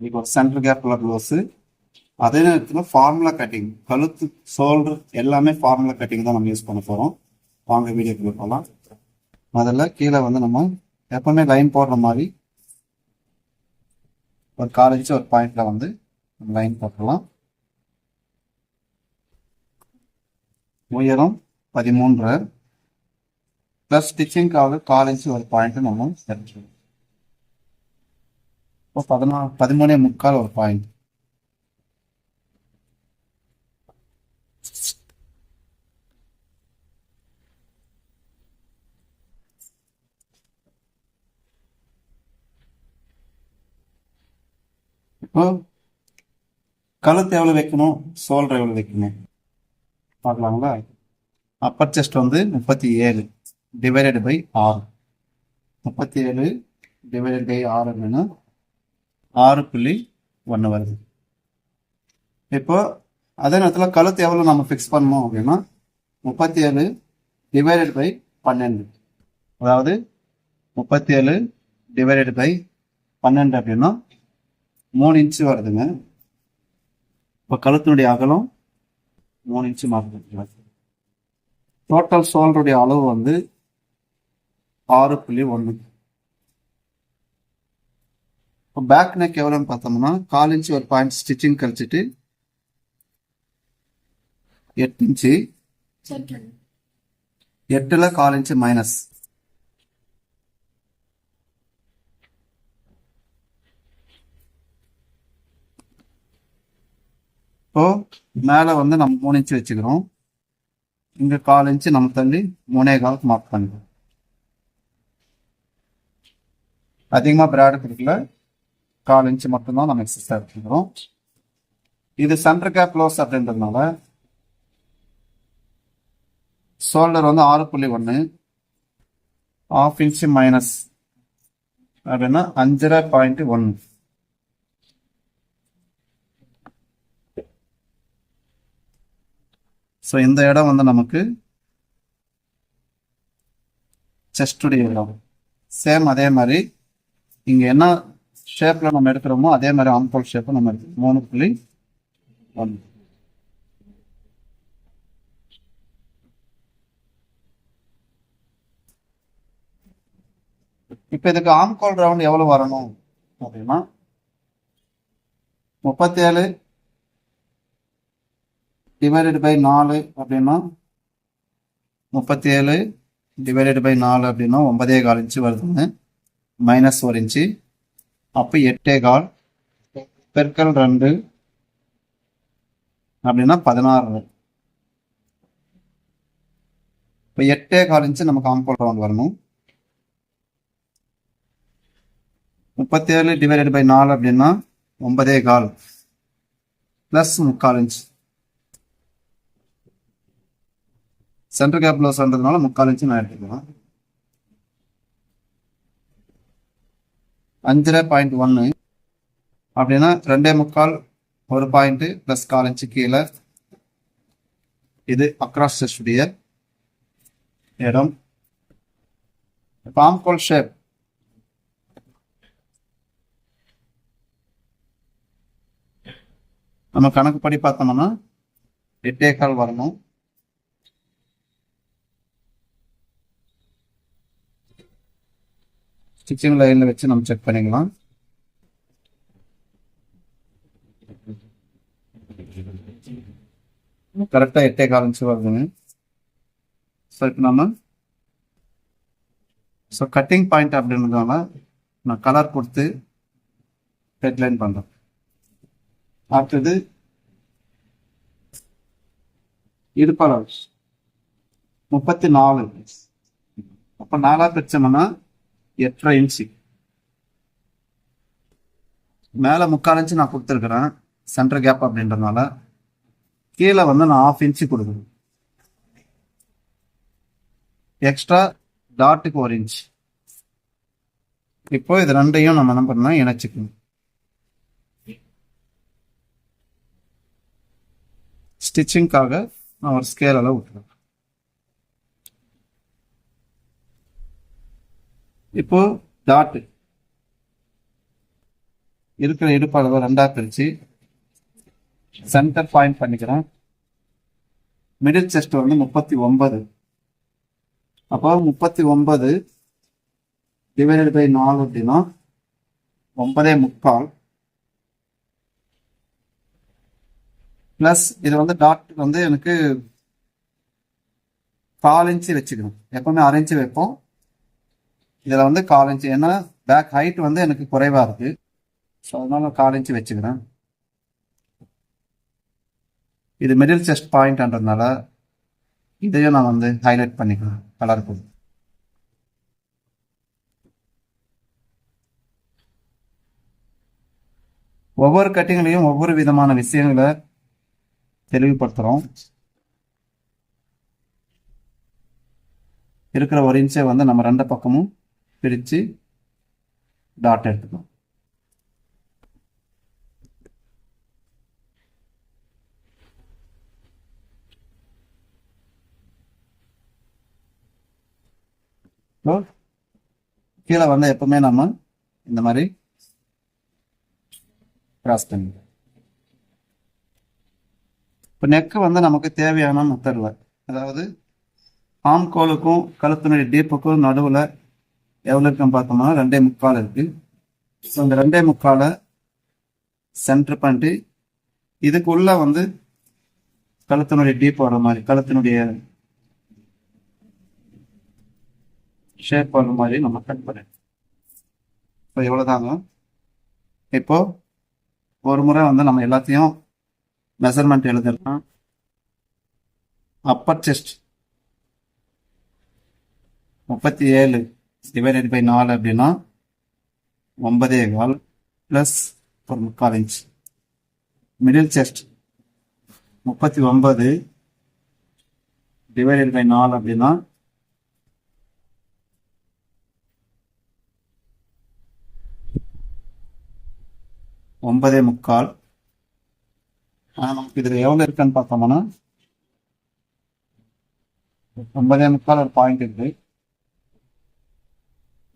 இப்போ சென்டர் கேப்ல க்ளோஸு. அதே நேரத்தில் ஃபார்முலா கட்டிங், கழுத்து ஷோல்டர் எல்லாமே ஃபார்முலா கட்டிங் தான் நம்ம யூஸ் பண்ண போகிறோம். வாங்க வீடியோக்குள்ள போகலாம். முதல்ல கீழே வந்து நம்ம எப்பவுமே லைன் போடுற மாதிரி ஒரு 1/4 இன்ச் ஒரு பாயிண்ட்ல வந்து லைன் போட்டுடலாம். உயரம் 13 ப்ளஸ் ஸ்டிச்சிங்காக 1/4 இன்ச் ஒரு பாயிண்ட் நம்ம எடுத்துருவோம். இப்போ 13.75 ஒரு பாயிண்ட். இப்போ கழுத்து எவ்வளோ வைக்கணும், ஷோல்டர் எவ்வளோ வைக்கணும் பார்க்கலாங்களா? அப்பர் செஸ்ட் வந்து 37 டிவைடட் பை 6. 37 டிவைடட் பை 6 அப்படின்னா 6.1 வருது. இப்போ அதே நேரத்தில் கழுத்து எவ்வளோ நம்ம ஃபிக்ஸ் பண்ணணும் அப்படின்னா 37 டிவைடட் பை 12, அதாவது 37 டிவைடட் பை 12 அப்படின்னா 3 இன்ச்சு வருதுங்க. இப்போ கழுத்தினுடைய அகலம் 3 இன்ச்சு மாறுது. டோட்டல் ஷோல்டருடைய அளவு வந்து 6.1. இப்போ பேக் நெக் எவ்வளோன்னு பார்த்தோம்னா 1/4 இன்ச்சு ஒரு பாயிண்ட் ஸ்டிச்சிங் கழிச்சிட்டு 8 இன்ச்சு, 8ல் 1/4 இன்ச்சு மைனஸ். இப்போ மேலே வந்து நம்ம 3 இன்ச்சு வச்சுக்கிறோம். இங்கே 1/4 இன்ச்சு நம்ம தள்ளி 3.25 மார்க் பண்ணிக்கிறோம். அதிகமாக பிராடு கொடுக்கல, 1/4 இன்ச்சு மட்டும்தான் நம்ம எக்ஸஸாக எடுத்துக்கிறோம். இது சென்டர் கேப் க்ளோஸ் அப்படின்றதுனால ஷோல்டர் வந்து 6.1, 1/2 இன்ச்சு மைனஸ் அப்படின்னா 5.1. ஸோ இந்த இடம் வந்து நமக்கு செஸ்டுடைய இடம். சேம் அதே மாதிரி இங்கே என்ன ஷேப்பில் நம்ம எடுக்கிறோமோ அதே மாதிரி ஆம்கோல் ஷேப்பை நம்ம எடுக்கிறோம். 3.1. இப்போ இதுக்கு ஆம்கோல் ரவுண்ட் எவ்வளோ வரணும் அப்படின்னா 37 டிவைடட் பை 4 அப்படின்னா 37 டிவைடட் பை 4 அப்படின்னா 9.25 இன்ச்சு வருதுங்க. Minus 1 inch. அப்போ 8.25 பெருக்கல் 2 அப்படின்னா 16. இப்போ 8.25 இன்ச்சு நமக்கு ஆம்கோல் ரவுண்ட் வரணும். 37 டிவைடட் பை 4 அப்படின்னா 9.25 ப்ளஸ் 3/4 இன்ச்சு. சென்டர் கேப் க்ளோஸ்ன்றதுனால 3/4 இன்ச்சு நான் எடுத்துக்கலாம். 5.1 அப்படின்னா 2.25 ஒரு பாயிண்ட் ப்ளஸ் 1/4 இன்ச்சு கீழே. இது அக்ராஸ் செஸ்டுடைய இடம். ஆம்கோல் ஷேப் நம்ம கணக்குப்படி பார்த்தோம்னா 8.25 வரணும். ஸ்டிச்சிங் லைனில் வச்சு நம்ம செக் பண்ணிக்கலாம். கரெக்டாக 8.25 இன்ச்சு வருதுங்க. ஸோ இப்போ நம்ம கட்டிங் பாயிண்ட் அப்படின்றதுனால நான் கலர் கொடுத்து ஹெட்லைன் பண்ணுறேன். அடுத்தது இடுப்பளவு 34. அப்போ 4 பிரிச்சோம்னா 8.5 இன்ச்சு. மேலே 3/4 இன்ச்சு நான் கொடுத்துருக்குறேன் சென்டர் கேப் அப்படின்றதுனால. கீழே வந்து நான் 1/2 இன்ச்சு கொடுக்குறேன். எக்ஸ்ட்ரா டாட்டுக்கு 1 இன்ச். இப்போ இது ரெண்டையும் நம்ம என்ன பண்ணணும், இணைச்சிக்கணும். ஸ்டிச்சிங்காக நான் ஒரு ஸ்கேல் அளவு விட்டுறேன். இப்போ டாட் இருக்கிற இடுப்பு அளவு 2ஆ பிரிச்சு சென்டர் பாயிண்ட் பண்ணிக்கிறேன். மிடில் செஸ்ட் வந்து 39. அப்போ 39 டிவைடட் பை 4 அப்படின்னா 9.25 பிளஸ் இது வந்து டாட் வந்து எனக்கு 4 இன்ச்சு வச்சுக்கணும். எப்பவுமே 6 இன்ச்சு வைப்போம், இதில் வந்து 4 இன்ச்சு. ஏன்னா பேக் ஹைட் வந்து எனக்கு குறைவாக இருக்கு, ஸோ அதனால 4 இன்ச்சு வச்சுக்கிறேன். இது மிடில் செஸ்ட் பாயிண்ட்ன்றதுனால இதையும் நான் வந்து ஹைலைட் பண்ணிக்கிறேன் கலர் போட்டு. ஒவ்வொரு கட்டிங்லையும் ஒவ்வொரு விதமான விஷயங்களை தெளிவுபடுத்துகிறோம். இருக்கிற 1 இன்ச்சை வந்து நம்ம 2 பக்கமும் பிரித்து டாட் எடுத்துக்கணும். கீழே வந்து எப்பவுமே நம்ம இந்த மாதிரி கிராஸ் பண்ணி. இப்போ நெக்கு வந்து நமக்கு தேவையான மெத்தடில், அதாவது ஆம் கோலுக்கும் கழுத்தினுடைய டீப்புக்கும் நடுவில் எவ்வளோ இருக்குன்னு பார்த்தோம்னா 2.25 இருக்கு. ஸோ இந்த 2.25 சென்டர் பண்ணிட்டு இதுக்குள்ள வந்து கழுத்தினுடைய டீப் வர மாதிரி, கழுத்தினுடைய ஷேப் வர மாதிரி நம்ம கட் பண்ணி. இப்போ எவ்வளோதாங்க. இப்போ ஒரு முறை வந்து நம்ம எல்லாத்தையும் மெஷர்மெண்ட் எழுதிடலாம். அப்பர் செஸ்ட் 37 டிவைடட் பை 4 அப்படின்னா 9.25 plus 1/4 inch. Middle chest 39 divided by 4 அப்படின்னா 9.25. நமக்கு இதில் எவ்வளோ இருக்குன்னு பார்த்தோம்னா 9.25 ஒரு பாயிண்ட் இருக்கு.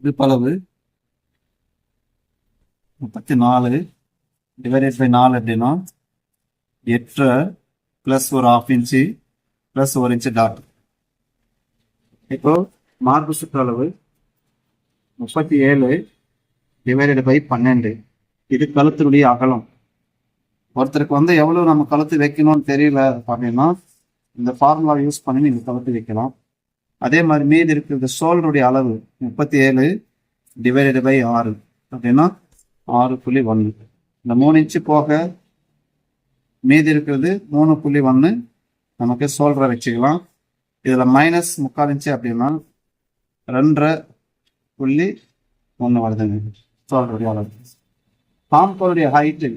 இடுப்பளவு 34 டிவைடட் பை 4 அப்படின்னா 8 பிளஸ் ஒரு 1/2 இன்ச்சு பிளஸ் 1 இன்ச்சு டாட். இப்போ மார்பு சுற்றளவு 37 டிவைடட் பை 12. இது கழுத்தினுடைய அகலம். ஒருத்தருக்கு வந்து எவ்வளவு நம்ம கழுத்து வைக்கணும்னு தெரியல அப்படின்னா இந்த ஃபார்முலா யூஸ் பண்ணி நீங்க கழுத்து வைக்கலாம். அதே மாதிரி மீதி இருக்கிறது ஷோல்டருடைய அளவு 37 டிவைடட் பை 6 அப்படின்னா 6.1. இந்த 3 இன்ச்சு போக மீதி இருக்கிறது 3.1 நமக்கு ஷோல்டரை வச்சுக்கலாம். இதுல மைனஸ் 3/4 இன்ச்சு அப்படின்னா 2.1 வருதுங்க ஷோல்டருடைய அளவு. ஆம்கோலுடைய ஹைட்டு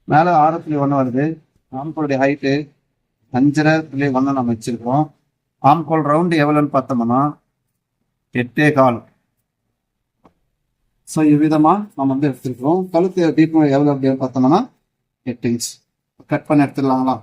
மேலே 6.1 வருது. ஆம்கோலுடைய ஹைட்டு 5.1 நம்ம வச்சிருக்கோம். ஆம்கோல் ரவுண்டு எவ்வளோன்னு பார்த்தோம்னா 8.25. ஸோ இவ்விதமா நம்ம வந்து எடுத்துருக்கோம். கழுத்து டீப் எவ்வளோ அப்படின்னு பார்த்தோம்னா 8 இன்ச். கட் பண்ணி எடுத்துடலாங்களா?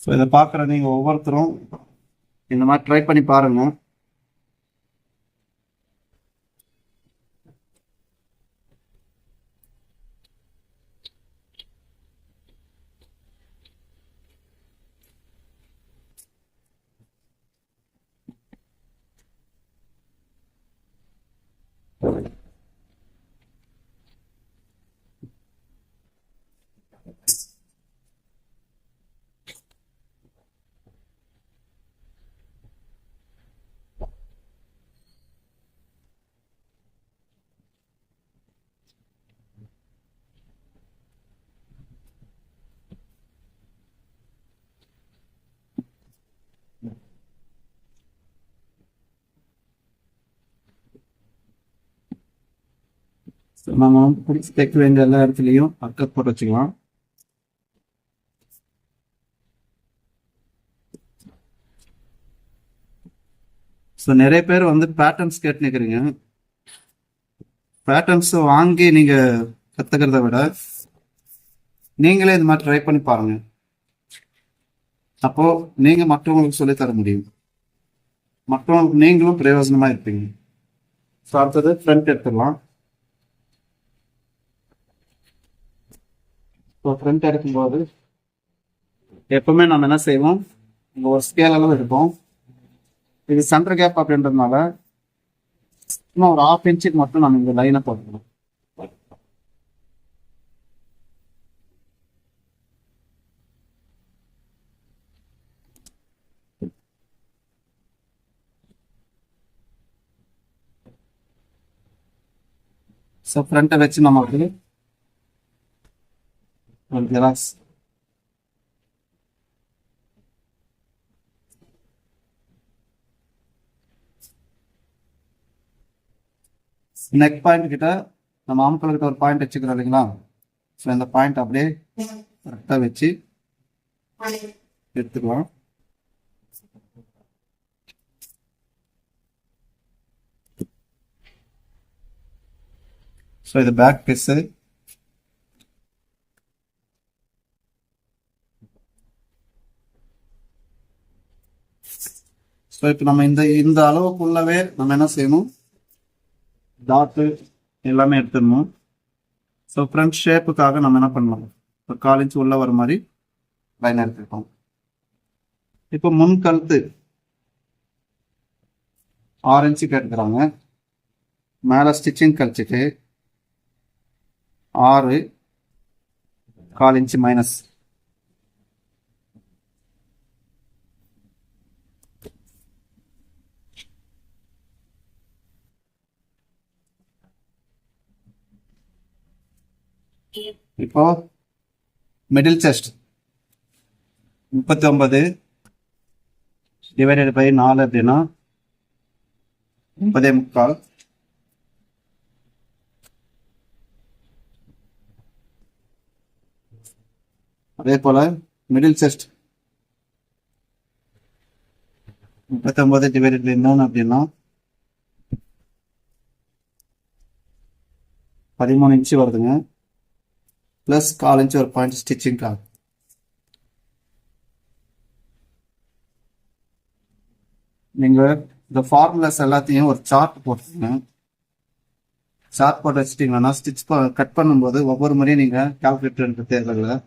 ஸோ இதை பார்க்குற நீங்கள் ஒவ்வொருத்தரும் இந்த மாதிரி ட்ரை பண்ணி பாருங்க. நம்ம பிடிச்சி தைக்க வேண்டிய எல்லா இடத்துலையும் அக்கட் போட்டு வச்சுக்கலாம். ஸோ நிறைய பேர் வந்து பேட்டர்ன்ஸ் கேட்டுக்கிறீங்க. பேட்டர்ன்ஸ் வாங்கி நீங்கள் கற்றுக்கிறத விட நீங்களே இது மாதிரி ட்ரை பண்ணி பாருங்க. அப்போ நீங்கள் மற்றவங்களுக்கு சொல்லித்தர முடியும், மற்றவங்களுக்கு நீங்களும் பிரயோஜனமாக இருப்பீங்க. ஸோ அடுத்தது ஃப்ரண்ட் எடுத்துடலாம். ஸோ ஃப்ரண்ட் எடுக்கும்போது எப்பவுமே நம்ம என்ன செய்வோம், இங்கே ஒரு ஸ்கேல் அளவு எடுப்போம். இது சென்டர் கேப் அப்படின்றதுனால சும்மா ஒரு 1/2 இன்ச்சுக்கு மட்டும் நம்ம இந்த லைனை போட்டுக்கணும். ஸோ ஃப்ரண்ட்டை வச்சு நமக்கு ஒரு ஜெராக்ஸ் நெக் பாயிண்ட் கிட்ட நம்ம ஆம்கல் கிட்ட ஒரு பாயிண்ட் வச்சுக்கிறோம் இல்லைங்களா. ஸோ இந்த பாயிண்ட் அப்படியே கரெக்டாக வச்சு எடுத்துக்கலாம். ஸோ இது பேக் பீஸு. ஸோ இப்போ நம்ம இந்த அளவுக்குள்ளவே நம்ம என்ன செய்யணும், டாட்டு எல்லாமே எடுத்துடணும். ஸோ ஃப்ரண்ட் ஷேப்புக்காக நம்ம என்ன பண்ணலாம், ஒரு 1/4 இன்ச் உள்ள வர மாதிரி லைன் எடுத்துருக்கோம். இப்போ முன் கழுத்து 6 இன்ச்சுக்கு எடுக்கிறாங்க. மேலே ஸ்டிச்சிங் கழிச்சிட்டு 6 இன்ச்சு மைனஸ். இப்போ மிடில் செஸ்ட் 39 டிவைடட் பை 4 அப்படின்னா 9.25. அதே போல மிடில் செஸ்ட் 39 டிவைடட் பை 3 அப்படின்னா 13 இன்ச்சு வருதுங்க. ப்ளஸ் 1/4 இன்ச்சு ஒரு பாயிண்ட் ஸ்டிச்சிங்காக. நீங்கள் இந்த ஃபார்முலாஸ் எல்லாத்தையும் ஒரு சார்ட் போட்டுருங்க. சார்ட் போட்டு வச்சுட்டீங்கன்னா ஸ்டிச் கட் பண்ணும்போது ஒவ்வொரு முறையும் நீங்கள் கால்குலேட்டர் தேவையில்லை.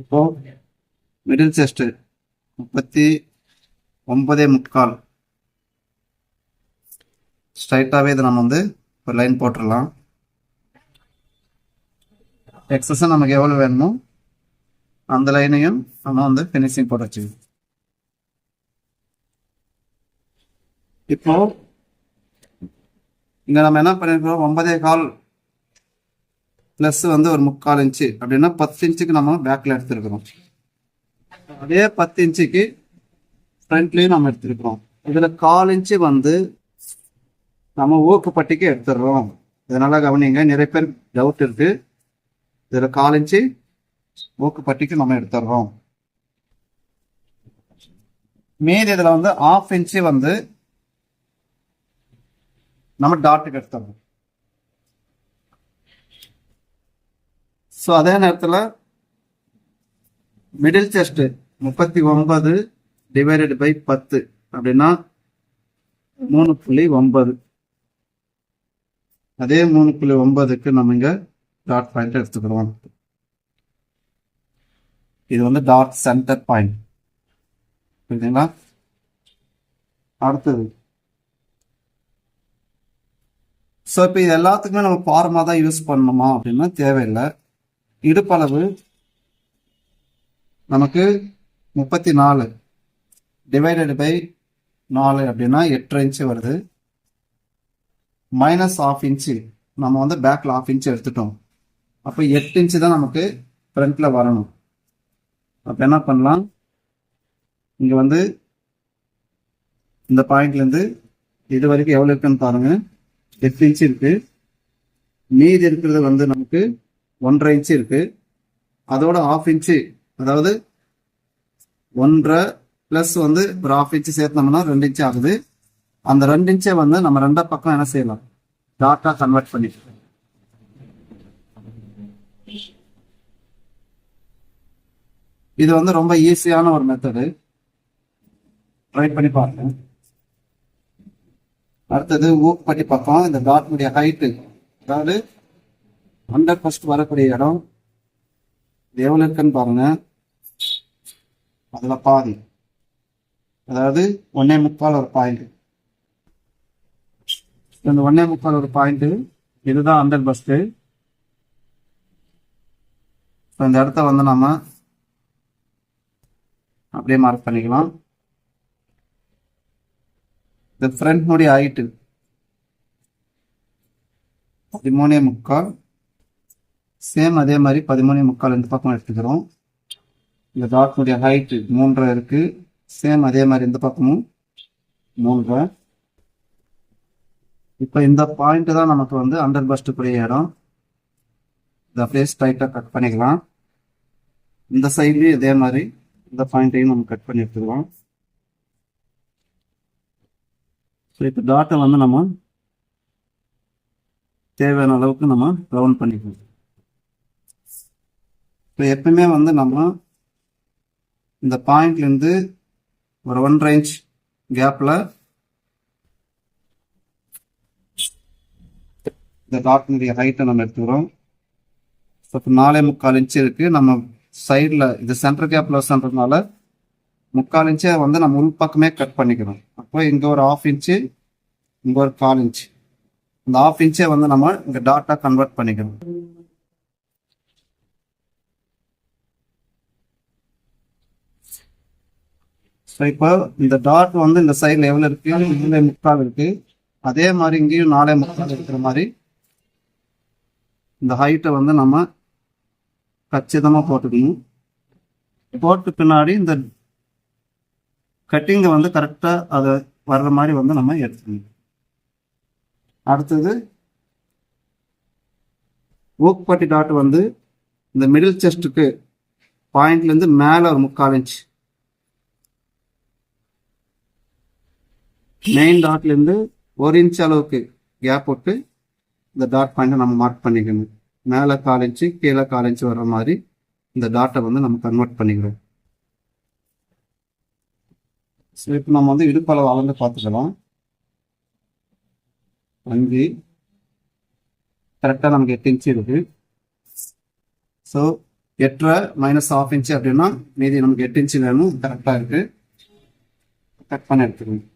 இப்போ மிடில் செஸ்ட் 39.25 ஸ்ட்ரைட்டாகவே இதை நம்ம ஒரு லைன் போட்டுடலாம். எக்ஸஸாக நமக்கு எவ்வளோ வேணுமோ அந்த லைனையும் நம்ம ஃபினிஷிங் போட்டு வச்சுக்கணும். இப்போ இங்கே நம்ம என்ன பண்ணியிருக்கிறோம், 9.25 ப்ளஸ் ஒரு 3/4 இன்ச்சு அப்படின்னா 10 இன்ச்சுக்கு நம்ம பேக்கில் எடுத்துருக்கிறோம். அதே 10 இன்ச்சுக்கு ஃப்ரண்ட்லேயும் நம்ம எடுத்துருக்கிறோம். இதில் 1/4 இன்ச்சு நம்ம ஊக்குப்பட்டிக்கு எடுத்துடுறோம். இதனால கவனிங்க, நிறைய பேர் டவுட் இருக்கு. இதில் 1/4 இன்ச்சு ஊக்குப்பட்டிக்கு நம்ம எடுத்துடுறோம். மீதி இதில் 1/2 இன்ச்சு நம்ம டாட்டுக்கு எடுத்துடுறோம். ஸோ அதே நேரத்தில் மிடில் செஸ்ட் 39 டிவைடட் பை 10 அப்படின்னா 3.9. அதே 3.9க்கு நம்ம இங்கே டாட் பாயிண்ட் எடுத்துக்கிறோம். இது டாட் சென்டர் பாயிண்ட். புரியுதுங்களா? அடுத்தது ஸோ இப்போ இது எல்லாத்துக்குமே நம்ம ஃபார்மா தான் யூஸ் பண்ணணுமா அப்படின்னா தேவையில்லை. இடுப்பளவு நமக்கு 34 டிவைடட் பை 4 அப்படின்னா 8 இன்ச்சு வருது. மைனஸ் 1/2 இன்ச்சு நம்ம பேக்கில் 1/2 இன்ச்சு எடுத்துட்டோம். அப்போ 8 இன்ச்சு தான் நமக்கு ஃப்ரண்ட்டில் வரணும். அப்போ என்ன பண்ணலாம், இங்கே இந்த பாயிண்ட்லேருந்து இது வரைக்கும் எவ்வளோ இருக்குன்னு பாருங்கள். 8 இன்ச்சு இருக்குது. மீதி இருக்கிறது நமக்கு 1.5 இன்ச்சு இருக்குது. அதோட 1/2 இன்ச்சு, அதாவது 1.5 பிளஸ் வந்து ஒரு 1/2 இன்ச்சு சேர்த்தோம்னா 2 இன்ச்சு ஆகுது. அந்த 2 இன்ச்சை வந்து நம்ம ரெண்டா பக்கம் என்ன செய்யலாம், டாட்டா கன்வெர்ட் பண்ணிக்கலாம். இது வந்து ரொம்ப ஈஸியான ஒரு மெத்தடு, ட்ரை பண்ணி பாருங்க. அடுத்தது ஊக்குப்பட்டி பக்கம் இந்த டாட்னுடைய ஹைட்டு, அதாவது அண்டர் ஃபர்ஸ்ட் வரக்கூடிய இடம் இது எவ்வளவு இருக்குன்னு பாருங்க. அதுல பாதி, அதாவது 1.25 ஒரு பாயிண்ட். இந்த 1.25 ஒரு பாயிண்ட், இதுதான் அண்டர் பஸ்ட். இந்த இடத்த வந்து நம்ம அப்படியே மார்க் பண்ணிக்கலாம். இந்த ஃப்ரண்ட்னுடைய ஹைட்டு 13.25, சேம் அதே மாதிரி 13.25 இந்த பக்கம் எடுத்துக்கிறோம். இந்த டாட்னுடைய ஹைட்டு 3.5 இருக்கு, சேம் அதே மாதிரி இந்த பக்கமும் 3.5. இப்போ இந்த பாயிண்ட் தான் நமக்கு வந்து அண்டர் பஸ்ட்டுக்குரிய இடம். இதை அப்படியே ஸ்ட்ரைட்டாக கட் பண்ணிக்கலாம். இந்த சைட்லேயும் இதே மாதிரி இந்த பாயிண்ட்டையும் நம்ம கட் பண்ணி எடுத்துக்கலாம். ஸோ இப்போ டாட்டை வந்து நம்ம தேவையான அளவுக்கு நம்ம ரவுண்ட் பண்ணிக்கலாம். இப்போ எப்பவுமே வந்து நம்ம இந்த பாயிண்ட்லேருந்து ஒரு 1.5 இன்ச் கேப்பில் இந்த டாட்னுடைய ஹைட்டை நம்ம எடுத்துக்கிறோம். ஸோ இப்போ 4.25 இன்ச்சு இருக்கு. நம்ம சைடில் இது சென்டர் கேப்பில் வச்சுன்றதுனால 3/4 இன்ச்சை வந்து நம்ம உள் பக்கமே கட் பண்ணிக்கிறோம். அப்போ இங்கே ஒரு 1/2 இன்ச்சு, இங்கே ஒரு 1/4 இன்ச்சு, இந்த 1/2 இன்ச்சை வந்து நம்ம இங்கே டாட்டா கன்வெர்ட் பண்ணிக்கணும். ஸோ இப்போ இந்த டாட் வந்து இந்த சைடில் எவ்வளோ இருக்கு, 3.25 இருக்கு. அதே மாதிரி இங்கேயும் 4.25 இருக்கிற மாதிரி இந்த ஹைட்டை வந்து நம்ம கச்சிதமாக போட்டுக்கணும். போட்டு பின்னாடி இந்த கட்டிங்கை வந்து கரெக்டாக அதை வர்ற மாதிரி வந்து நம்ம எடுத்துக்கணும். அடுத்தது ஊக்குப்பட்டி டாட் வந்து இந்த மிடில் செஸ்ட்டுக்கு பாயிண்ட்லேருந்து மேலே ஒரு 3/4 இன்ச், மெயின் டாட்லேருந்து 1 இன்ச் அளவுக்கு கேப் விட்டு இந்த டாட் பாயிண்டை நம்ம மார்க் பண்ணிக்கணும். மேலே 1/4 இன்ச்சு, கீழே 1/4 இன்ச்சு வர்ற மாதிரி இந்த டாட்டை வந்து நம்ம கன்வெர்ட் பண்ணிக்கிறோம். ஸோ இப்போ நம்ம வந்து இடுப்பளவு அளந்து பார்த்துக்கலாம். 5 கரெக்டாக நமக்கு 8 இன்ச்சு இருக்கு. ஸோ 8.5 மைனஸ் 1/2 இன்ச்சு அப்படின்னா மீதி நமக்கு 8 இன்ச்சு வேணும். கரெக்டாக இருக்கு. கட் பண்ணி எடுத்துக்கணும்.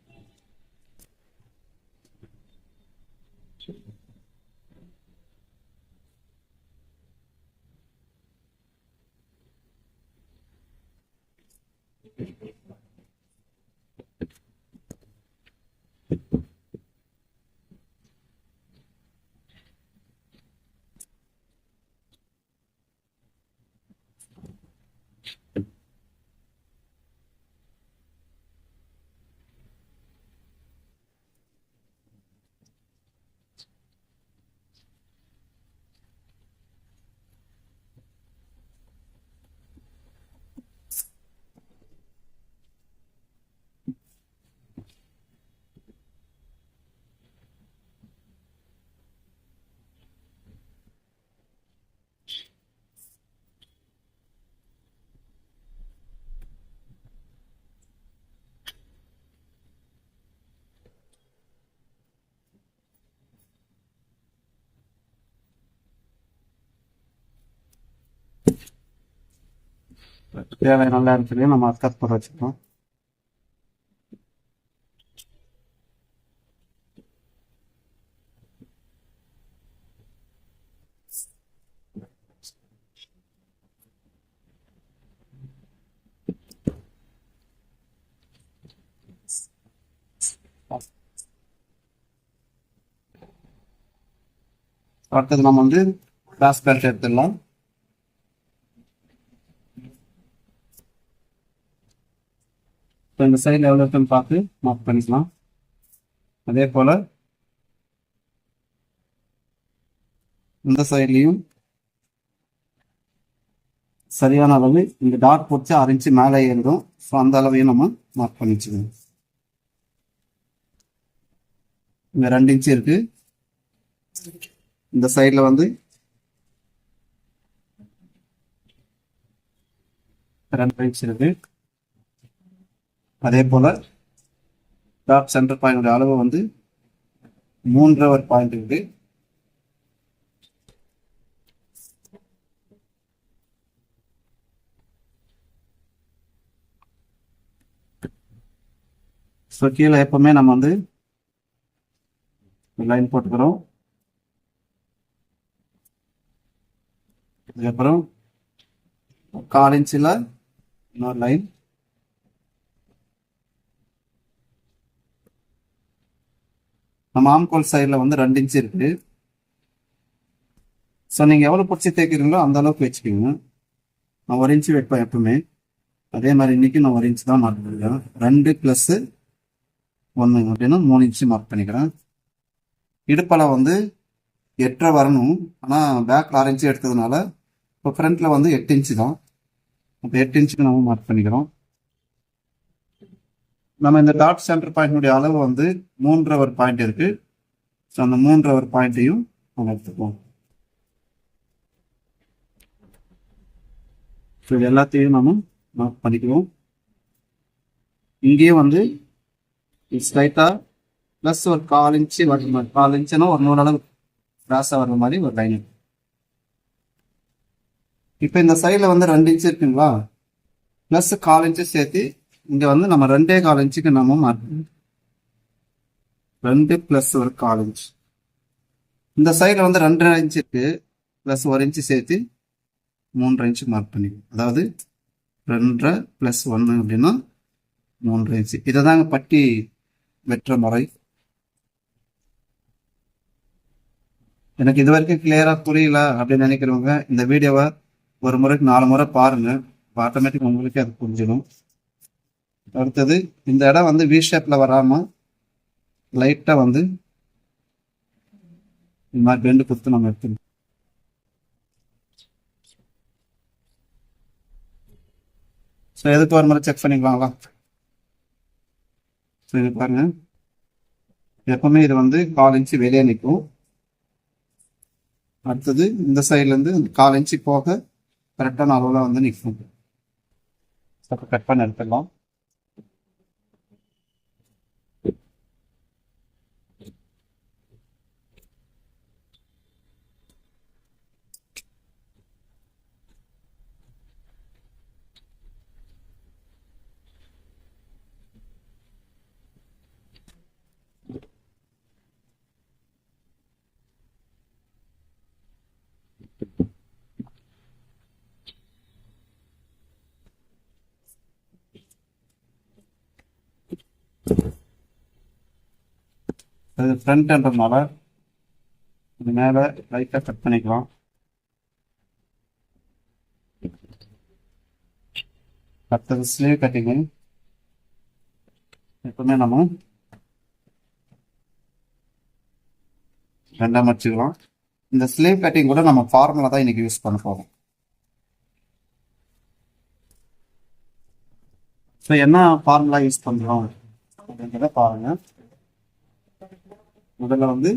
தேவையான இடத்துலையும் நம்ம கட் பண்ண வச்சுக்கலாம். அடுத்தது நம்ம வந்து கிராஸ் பெல்ட் எடுத்துடலாம். இந்த சைடில் எவ்வளோ இருக்குன்னு பார்த்து மார்க் பண்ணிக்கலாம். அதே போல் இந்த சைட்லையும் சரியான அளவு இந்த டாட் போட்டு 6 இன்ச்சு மேலே ஏறிடும். ஸோ அந்த அளவையும் நம்ம மார்க் பண்ணி வச்சுக்கணும். இங்கே 2 இன்ச்சு இருக்கு. இந்த சைடில் வந்து 2 இன்ச் இருக்கு. அதே போல டாட் சென்டர் பாயிண்ட் அளவு வந்து 3 பாயிண்ட் இருக்கு. ஸோ கீழே எப்பவுமே நம்ம வந்து லைன் போட்டுக்கிறோம். அதுக்கப்புறம் 1/4 இன்ச்சில் இன்னொரு லைன். நம்ம ஆம்கோல் சைடில் வந்து 2 இன்ச்சு இருக்கு. ஸோ நீங்கள் எவ்வளோ பிடிச்சி தேய்க்கிறீங்களோ அந்த அளவுக்கு வச்சுக்கோங்க. நான் 1 இன்ச்சு வைப்பேன் எப்பவுமே. அதே மாதிரி இன்னைக்கு நான் 1 இன்ச்சு தான் மார்க் பண்ணிக்கிறேன். 2 + 1 அப்படின்னா 3 இன்ச்சு மார்க் பண்ணிக்கிறேன். இடுப்பளவு வந்து 8.5 வரணும். ஆனால் பேக்கில் 6 இன்ச்சு எடுத்ததுனால இப்போ ஃப்ரண்ட்டில் வந்து 8 இன்ச்சு தான். இப்போ 8 இன்ச்சுக்கு நம்ம மார்க் பண்ணிக்கிறோம். நம்ம இந்த டாட் சென்டர் பாயிண்டினுடைய அளவு வந்து 3 பாயிண்ட் இருக்கு. ஸோ அந்த 3 பாயிண்ட்டையும் நம்ம எடுத்துக்குவோம். ஸோ இது எல்லாத்தையும் நம்ம மார்க் பண்ணிக்குவோம். இங்கேயும் வந்து ஸ்ட்ரைட்டாக ப்ளஸ் ஒரு 1/4 இன்ச்சு வர்ற மாதிரி, 1/4 இன்ச்சுன்னா ஒரு 100 அளவு கிராஸாக வர்ற மாதிரி ஒரு லைன். இப்போ இந்த சைடில் வந்து 2 இன்ச்சு இருக்குங்களா, ப்ளஸ் 1/4 இன்ச்சு சேர்த்து இங்கே வந்து நம்ம 2.25 இன்ச்சுக்கு நம்ம மார்க் 2 + ஒரு 1/4 இன்ச். இந்த சைடில் வந்து 2.5 இன்ச்சு இருக்கு, ப்ளஸ் 1 இன்ச்சு சேர்த்து 3.5 இன்ச்சு மார்க் பண்ணிக்கணும். அதாவது 2 + 1 அப்படின்னா 3.5 இன்ச்சு. இதை தாங்க பட்டி வெற்ற முறை. எனக்கு இது வரைக்கும் கிளியராக புரியல அப்படின்னு நினைக்கிறவங்க இந்த வீடியோவை ஒரு முறைக்கு 4 முறை பாருங்க. ஆட்டோமேட்டிக் உங்களுக்கே அது புரிஞ்சிடும். அடுத்தது இந்த இடம் வந்து வி ஷேப்ல வராம லைட்டா வந்து இந்த மாதிரி பெண்டு கொடுத்து நம்ம எடுத்துக்கணும். ஸோ எதுக்கு ஒரு முறை செக் பண்ணிக்கலாங்களா? ஸோ இது பாருங்க, எப்பவுமே இது வந்து 1/4 இன்ச்சு வெளியே நிற்கும். அடுத்தது இந்த சைட்ல இருந்து 1/4 இன்ச்சு போக கரெக்டான அளவுல வந்து நிற்கும். கட் பண்ணி எடுத்துடலாம். அது ஃப்ரண்ட்ன்றதுனால இது மேலே லைட்டாக கட் பண்ணிக்கலாம். அடுத்தது ஸ்லீவ் கட்டிங்கு எப்பவுமே நம்ம 2 மடிச்சுக்கலாம். இந்த ஸ்லீவ் கட்டிங் கூட நம்ம ஃபார்முலா தான் இன்னைக்கு யூஸ் பண்ண போகிறோம். ஸோ என்ன ஃபார்முலா யூஸ் பண்ணுறோம் அப்படின்றத பாருங்க. முதல்ல வந்து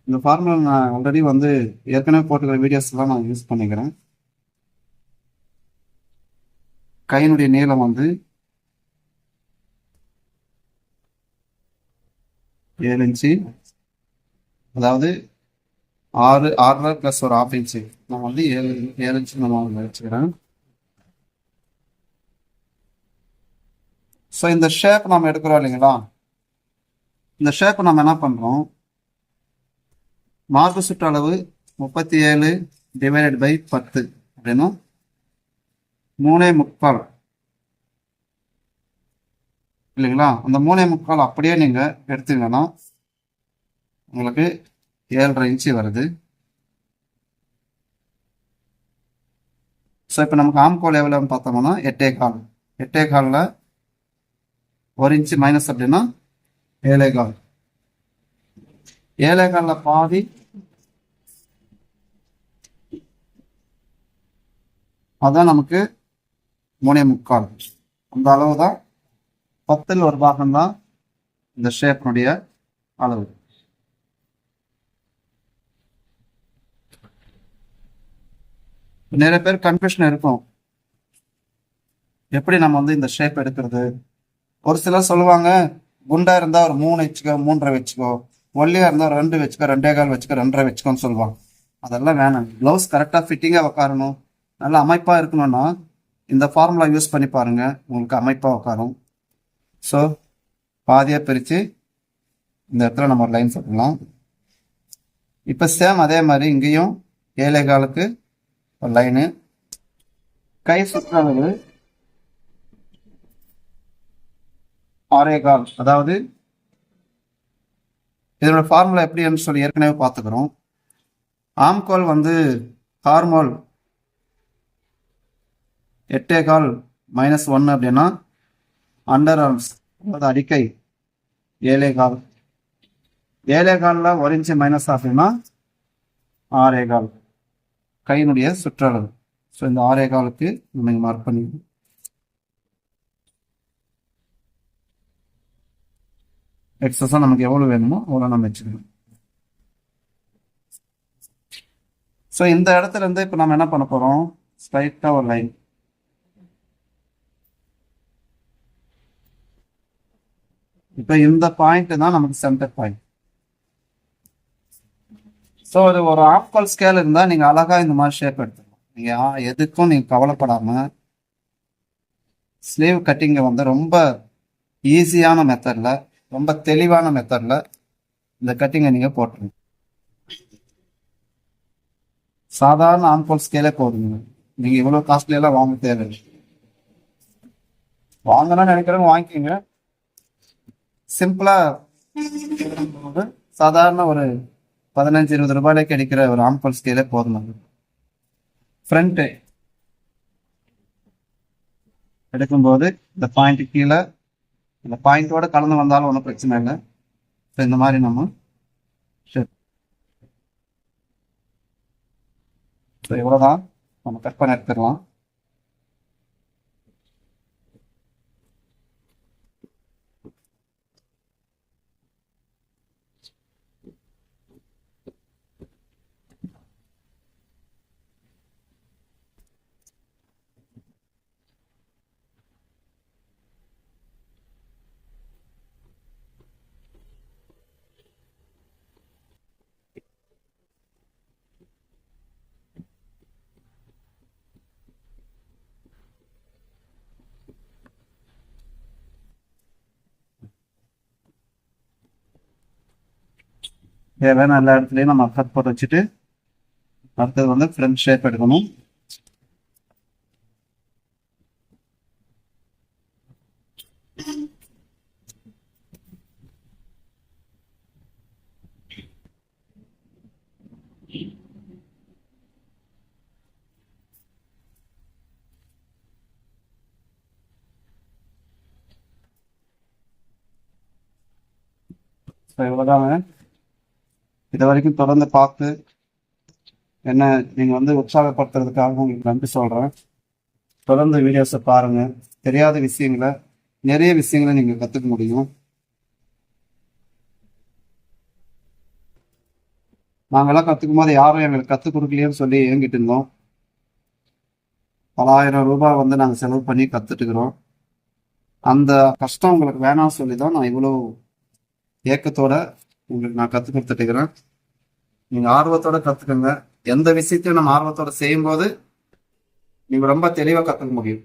இந்த ஃபார்முலா நான் ஆல்ரெடி வந்து ஏற்கனவே போட்டுக்கிற வீடியோஸ்லாம் நான் யூஸ் பண்ணிக்கிறேன். கையினுடைய நீளம் வந்து 7 இன்ச்சு, அதாவது 6.5 + ஒரு 1/2 இன்ச்சு, நான் வந்து 7 இன்ச்சு நம்ம வச்சுக்கிறேன். ஸோ இந்த ஷேப் நம்ம எடுக்கிறோம் இல்லைங்களா, இந்த ஷேப் நம்ம என்ன பண்ணுறோம், மார்பு சுற்றளவு 37 ÷ 10 அப்படின்னா 3.25 இல்லைங்களா. அந்த 3.25 அப்படியே நீங்கள் எடுத்தீங்கன்னா உங்களுக்கு 7.5 இன்ச்சு வருது. ஸோ இப்போ நமக்கு ஆம்கோல் எவ்வளோன்னு பார்த்தோம்னா 8.25. 8.25ல் 1 இன்ச்சு மைனஸ் அப்படின்னா 7.25. 7.25ல் பாதி அதான் நமக்கு 3.25. அந்த அளவு தான் 10ல் ஒரு பாகம் தான் இந்த ஷேப்னுடைய அளவு. நிறைய பேர் கன்ஃபியூஷன் இருக்கும், எப்படி நம்ம வந்து இந்த ஷேப் எடுக்கிறது. ஒரு சிலர் சொல்லுவாங்க, குண்டா இருந்தா ஒரு 3 வச்சுக்கோ, 3.5 வச்சுக்கோ, ஒல்லியா இருந்தா ஒரு 2 வச்சுக்கோ, 2.25 வச்சுக்கோ, 2.5 வச்சுக்கோன்னு சொல்லுவாங்க. அதெல்லாம் வேணாம். ப்ளவுஸ் கரெக்டாக ஃபிட்டிங்காக உட்காரணும், நல்லா அமைப்பாக இருக்கணும்னா இந்த ஃபார்முலா யூஸ் பண்ணி பாருங்க, உங்களுக்கு அமைப்பாக உட்காரும். ஸோ பாதியாக பிரித்து இந்த இடத்துல நம்ம ஒரு லைன் போட்டுக்கலாம். இப்போ சேம் அதே மாதிரி இங்கேயும் 7.25க்கு ஒரு லைனு. கை சுற்றளவு 6.25. அதாவது இதனோட ஃபார்முலா எப்படின்னு சொல்லி ஏற்கனவே பார்த்துக்கிறோம். ஆம்கோல் வந்து ஹார்மோல் 8.25 -1 அப்படின்னா அண்டர் ஆர்ம்ஸ் அதாவது அடிக்கை 7.25. 7.25ல் 1 இன்ச்சு மைனஸ் ஆஃப்னா 6.25 கையினுடைய சுற்றளவு. ஸோ இந்த 6.25க்கு நம்ம மார்க் பண்ணிக்கணும். எக்ஸஸாக நமக்கு எவ்வளோ வேணுமோ அவ்வளோ நம்ம வச்சுக்கணும். ஸோ இந்த இடத்துல இருந்து இப்போ நம்ம என்ன பண்ண போகிறோம், ஸ்ட்ரைட்டாக ஒரு லைன். இப்போ இந்த பாயிண்ட் தான் நமக்கு சென்டர் பாயிண்ட். ஸோ ஒரு ஆப்கால் ஸ்கேல் இருந்தால் நீங்கள் அழகாக இந்த மாதிரி ஷேப் எடுத்துக்கலாம். நீங்கள் எதுக்கும் நீங்கள் கவலைப்படாமல் ஸ்லீவ் கட்டிங்கை வந்து ரொம்ப ஈஸியான மெத்தடில், ரொம்ப தெளிவான மெத்தடில் இந்த கட்டிங்கை நீங்கள் போட்டுருங்க. சாதாரண ஆம்கோல் ஸ்கேலே போதுங்க, நீங்கள் இவ்வளோ காஸ்ட்லியெல்லாம் வாங்க தேவையில்லை. வாங்கணும்னு நினைக்கிறவங்க வாங்கிக்கோங்க. சிம்பிளாக சாதாரண ஒரு 15-20 ரூபாய்க்கு கிடைக்கிற ஒரு ஆம்கோல் ஸ்கேலே போதும். ஃப்ரண்ட்டு எடுக்கும்போது இந்த பாயிண்ட் கீழே இந்த பாயிண்டோட கலந்து வந்தாலும் ஒன்றும் பிரச்சனை இல்லை. ஸோ இந்த மாதிரி நம்ம ஸோ இவ்வளோதான் நம்ம கட் பண்ணி எடுத்துடலாம். தேவையான எல்லா இடத்துலையும் நம்ம கட் போட்டு வச்சுட்டு அடுத்தது வந்து ஃப்ரண்ட் ஷேப் எடுக்கணும். இவ்வளோதாங்க. இது வரைக்கும் தொடர்ந்து பார்த்து என்ன நீங்கள் வந்து உற்சாகப்படுத்துறதுக்காக உங்களுக்கு நன்றி சொல்கிறேன். தொடர்ந்து வீடியோஸை பாருங்கள். தெரியாத விஷயங்களை, நிறைய விஷயங்களை நீங்கள் கற்றுக்க முடியும். நாங்கள்லாம் கற்றுக்கும் போது யாரும் எங்களுக்கு கற்றுக் கொடுக்கலையேன்னு சொல்லி ஏங்கிட்டு இருந்தோம். பல ஆயிரம் ரூபாய் வந்து நாங்கள் செலவு பண்ணி கற்றுட்டுக்கிறோம். அந்த கஷ்டம் உங்களுக்கு வேணாம்னு சொல்லி தான் நான் இவ்வளோ ஏக்கத்தோட உங்களுக்கு நான் கற்றுக் கொடுத்துட்டுக்கிறேன். நீங்கள் ஆர்வத்தோட கற்றுக்குங்க. எந்த விஷயத்தையும் நம்ம ஆர்வத்தோட செய்யும்போது நீங்கள் ரொம்ப தெளிவாக கற்றுக்க முடியும்.